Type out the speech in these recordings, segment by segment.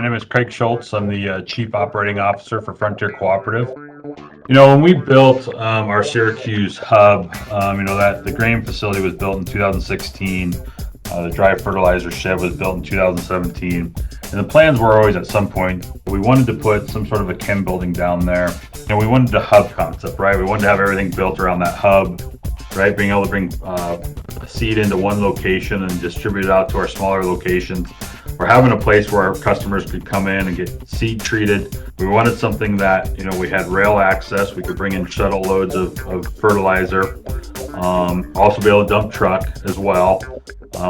name is Craig Schultz. I'm the Chief Operating Officer for Frontier Cooperative. When we built our Syracuse hub, that the grain facility was built in 2016. The dry fertilizer shed was built in 2017. And the plans were always at some point, we wanted to put some sort of a chem building down there. We wanted a hub concept, right? We wanted to have everything built around that hub, right? Being able to bring seed into one location and distribute it out to our smaller locations. We're having a place where our customers could come in and get seed treated. We wanted something that, we had rail access. We could bring in shuttle loads of fertilizer. Also be able to dump truck as well.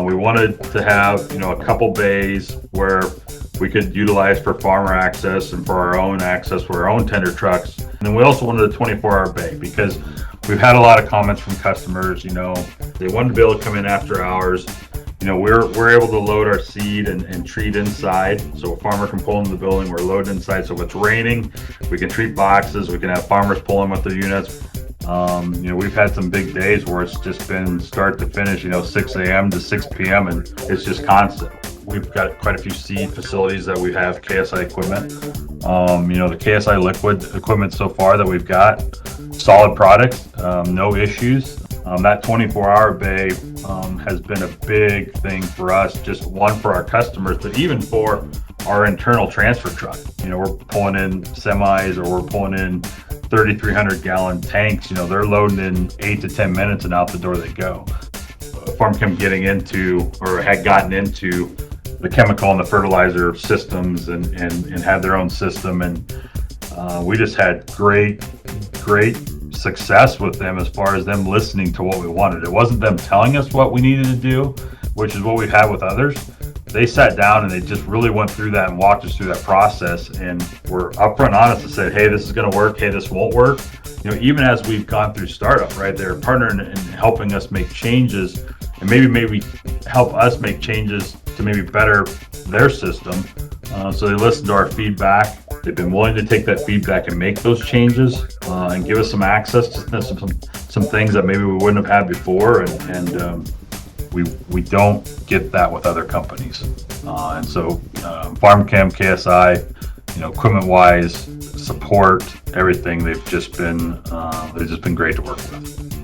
We wanted to have, a couple bays where we could utilize for farmer access and for our own access for our own tender trucks. And then we also wanted a 24-hour bay because we've had a lot of comments from customers, they wanted to be able to come in after hours. We're able to load our seed and treat inside. So a farmer can pull into the building, we're loaded inside. So if it's raining, we can treat boxes, we can have farmers pull in with their units. We've had some big days where it's just been start to finish, 6 a.m. to 6 p.m. and it's just constant. We've got quite a few seed facilities that we have KSI equipment. The KSI liquid equipment so far that we've got, solid product, no issues. That 24-hour bay has been a big thing for us, just one for our customers, but even for our internal transfer truck. We're pulling in semis or we're pulling in 3,300 gallon tanks. They're loading in 8 to 10 minutes and out the door they go. FarmChem getting into or had gotten into the chemical and the fertilizer systems and had their own system. And we just had great success with them as far as them listening to what we wanted. It wasn't them telling us what we needed to do, which is what we've had with others. They sat down and they just really went through that and walked us through that process and were upfront honest and said, hey, this is going to work. Hey, this won't work. Even as we've gone through startup, right? They're partnering and helping us make changes and maybe help us make changes to maybe better their system. So they listened to our feedback. They've been willing to take that feedback and make those changes and give us some access to some things that maybe we wouldn't have had before. And we don't get that with other companies. And so FarmChem, KSI, equipment-wise, support, everything, they've just been great to work with.